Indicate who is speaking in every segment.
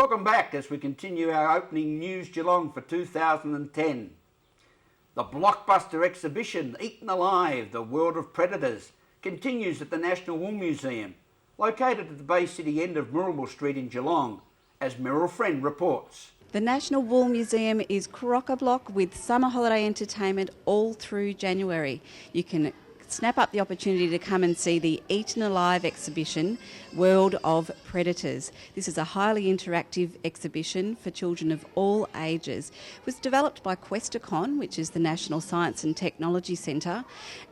Speaker 1: Welcome back as we continue our opening News Geelong for 2010. The blockbuster exhibition, Eaten Alive, The World of Predators, continues at the National Wool Museum, located at the Bay City end of Murrible Street in Geelong, as Meryl Friend reports.
Speaker 2: The National Wool Museum is chock-a-block with summer holiday entertainment all through January. You can snap up the opportunity to come and see the Eaten Alive exhibition, World of Predators. This is a highly interactive exhibition for children of all ages. It was developed by Questacon, which is the National Science and Technology Centre,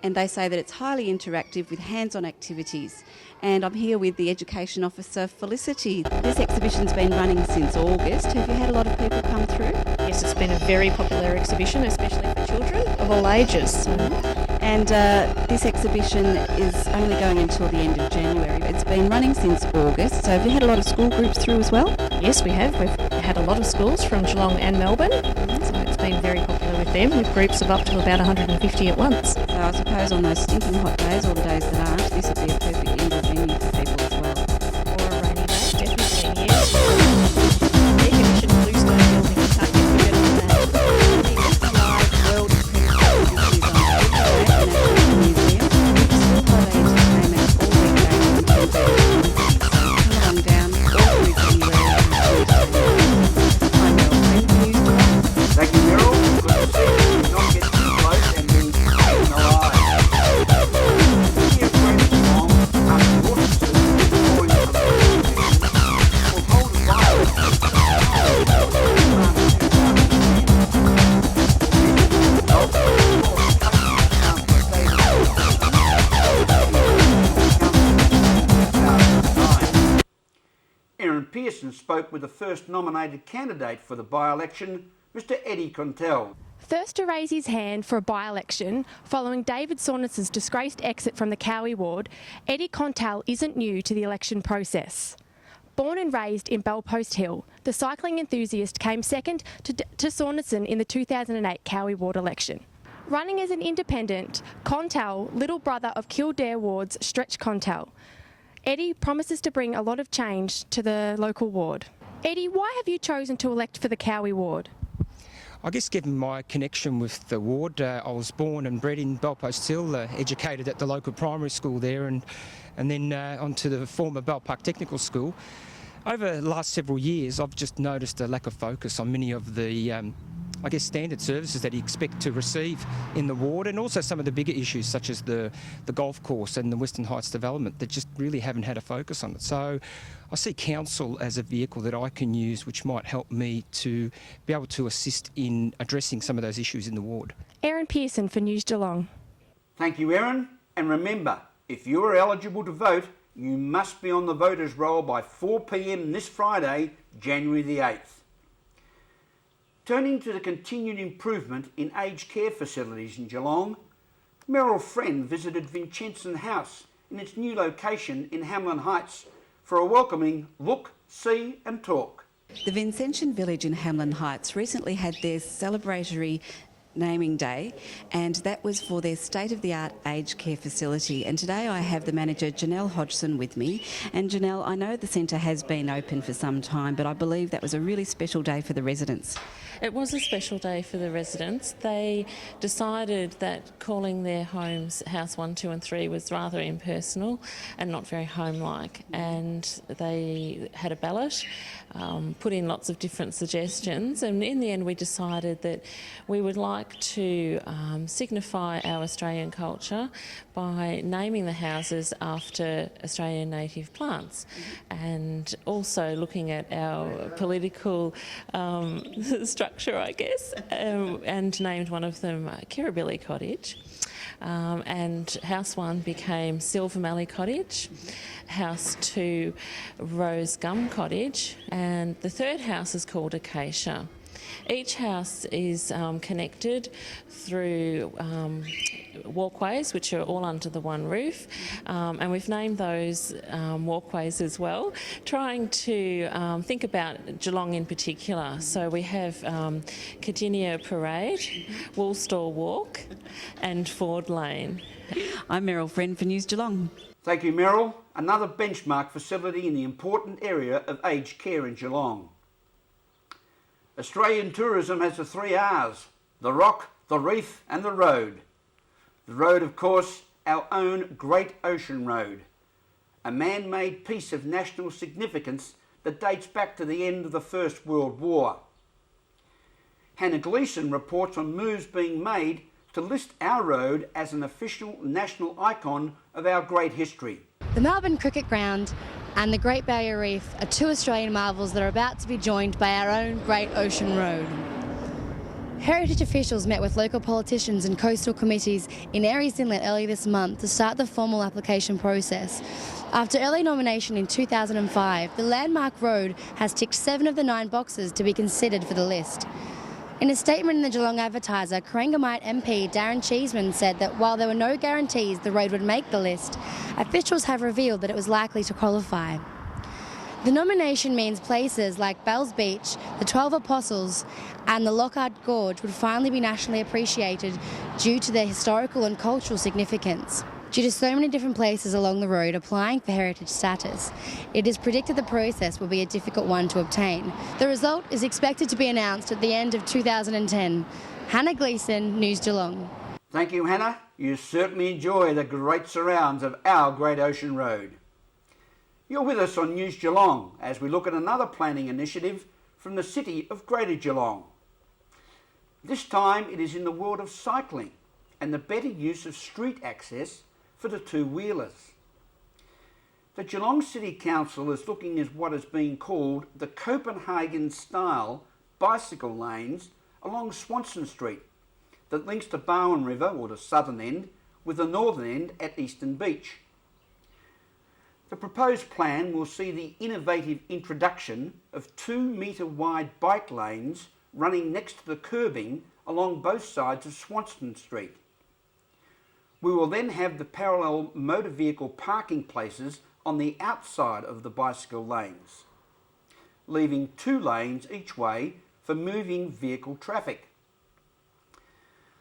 Speaker 2: and they say that it's highly interactive with hands-on activities. And I'm here with the Education Officer, Felicity. This exhibition's been running since August. Have you had a lot of people come through?
Speaker 3: Yes, it's been a very popular exhibition, especially for children of all ages.
Speaker 2: And this exhibition is only going until the end of January. It's been running since August, so have you had a lot of school groups through as well?
Speaker 3: Yes, we have. We've had a lot of schools from Geelong and Melbourne, so it's been very popular with them, with groups of up to about 150 at once.
Speaker 2: So I suppose on those stinking hot days or the days that aren't, this would be a perfect indoor venue for people as well.
Speaker 3: Or a rainy day, definitely, yes. Air-conditioned Bluestone building, you can't get better than that.
Speaker 2: The Eaten Alive World of Predators is on the National Museum. School holiday entertainment all weekdays until 30. Come along down all through January. I'm Meryl Friend, News Geelong.
Speaker 1: Thank you, Meryl. Good to see you. Do not get too close and be eaten alive. Here at Graham Geelong, after water to the point of the exhibition, will hold a fire. Erin Pearson spoke with the first nominated candidate for the by-election, Mr. Eddie Cantell.
Speaker 4: First to raise his hand for a by-election, following David Saunders's disgraced exit from the Cowie ward, Eddie Cantell isn't new to the election process. Born and raised in Bellpost Hill, the cycling enthusiast came second to Saunderson in the 2008 Cowie ward election. Running as an independent, Cantell, little brother of Kildare ward's Stretch Cantell, Eddie promises to bring a lot of change to the local ward. Eddie, why have you chosen to elect for the Cowie ward?
Speaker 5: I guess given my connection with the ward, I was born and bred in Bellpost Hill, educated at the local primary school there and then onto the former Bell Park Technical School. Over the last several years, I've just noticed a lack of focus on many of the standard services that you expect to receive in the ward, and also some of the bigger issues such as the golf course and the Western Heights development that just really haven't had a focus on it. So I see council as a vehicle that I can use which might help me to be able to assist in addressing some of those issues in the ward.
Speaker 4: Erin Pearson for News Geelong.
Speaker 1: Thank you, Erin. And remember, if you are eligible to vote, you must be on the voters' roll by 4 p.m. this Friday, January the 8th. Turning to the continued improvement in aged care facilities in Geelong, Meryl Friend visited Vincentian House in its new location in Hamlin Heights for a welcoming look, see and talk.
Speaker 2: The Vincentian Village in Hamlin Heights recently had their celebratory naming day, and that was for their state-of-the-art aged care facility. And today I have the manager Janelle Hodgson with me. And Janelle, I know the centre has been open for some time, but I believe that was a really special day for the residents.
Speaker 6: It was a special day for the residents. They decided that calling their homes House 1, 2 and 3 was rather impersonal and not very home-like, and they had a ballot, put in lots of different suggestions, and in the end we decided that we would like to signify our Australian culture by naming the houses after Australian native plants, and also looking at our political structure, I guess, and named one of them Kirribilli Cottage. And House 1 became Silver Mallee Cottage, House 2 Rose Gum Cottage, and the third house is called Acacia. Each house is connected through walkways which are all under the one roof, and we've named those walkways as well, trying to think about Geelong in particular. So we have Cardinia Parade, Woolstall Walk and Ford Lane.
Speaker 2: I'm Meryl Friend for News Geelong.
Speaker 1: Thank you, Meryl. Another benchmark facility in the important area of aged care in Geelong. Australian tourism has the 3 R's: the rock, the reef and the road. The road, of course, our own Great Ocean Road, a man-made piece of national significance that dates back to the end of the First World War. Hannah Gleeson reports on moves being made to list our road as an official national icon of our great history.
Speaker 7: The Melbourne Cricket Ground and the Great Barrier Reef are 2 Australian marvels that are about to be joined by our own Great Ocean Road. Heritage officials met with local politicians and coastal committees in Aireys Inlet early this month to start the formal application process. After early nomination in 2005, the landmark road has ticked 7 of the 9 boxes to be considered for the list. In a statement in the Geelong Advertiser, Corangamite MP Darren Cheeseman said that while there were no guarantees the road would make the list, officials have revealed that it was likely to qualify. The nomination means places like Bells Beach, the 12 Apostles and the Lockhart Gorge would finally be nationally appreciated due to their historical and cultural significance. Due to so many different places along the road applying for heritage status, it is predicted the process will be a difficult one to obtain. The result is expected to be announced at the end of 2010. Hannah Gleeson, News Geelong.
Speaker 1: Thank you, Hannah. You certainly enjoy the great surrounds of our Great Ocean Road. You're with us on News Geelong as we look at another planning initiative from the city of Greater Geelong. This time it is in the world of cycling and the better use of street access for the 2-wheelers. The Geelong City Council is looking at what is being called the Copenhagen-style bicycle lanes along Swanson Street that links the Barwon River, or the southern end, with the northern end at Eastern Beach. The proposed plan will see the innovative introduction of 2-metre wide bike lanes running next to the curbing along both sides of Swanson Street. We will then have the parallel motor vehicle parking places on the outside of the bicycle lanes, leaving 2 lanes each way for moving vehicle traffic.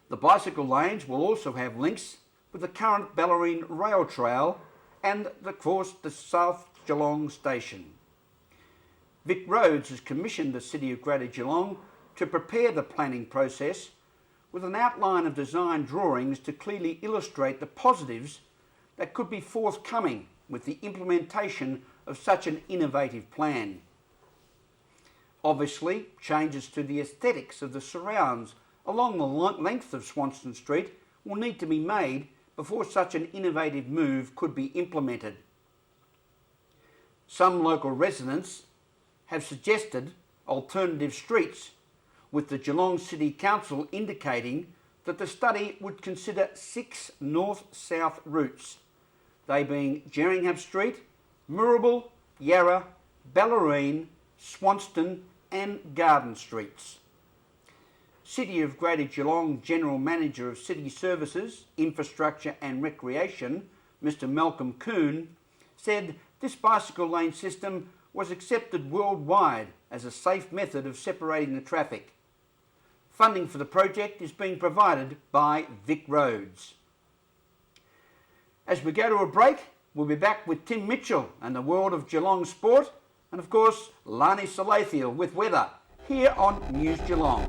Speaker 1: The bicycle lanes will also have links with the current Bellarine Rail Trail and, of course, the South Geelong Station. Vic Roads has commissioned the City of Greater Geelong to prepare the planning process with an outline of design drawings to clearly illustrate the positives that could be forthcoming with the implementation of such an innovative plan. Obviously, changes to the aesthetics of the surrounds along the length of Swanson Street will need to be made before such an innovative move could be implemented. Some local residents have suggested alternative streets, with the Geelong City Council indicating that the study would consider 6 north-south routes, they being Jerningham Street, Moorabool, Yarra, Bellarine, Swanston and Garden Streets. City of Greater Geelong General Manager of City Services, Infrastructure and Recreation, Mr Malcolm Coon, said this bicycle lane system was accepted worldwide as a safe method of separating the traffic. Funding for the project is being provided by Vic Roads. As we go to a break, we'll be back with Tim Michell and the world of Geelong sport, and of course Larni Salathiel with weather, here on News Geelong.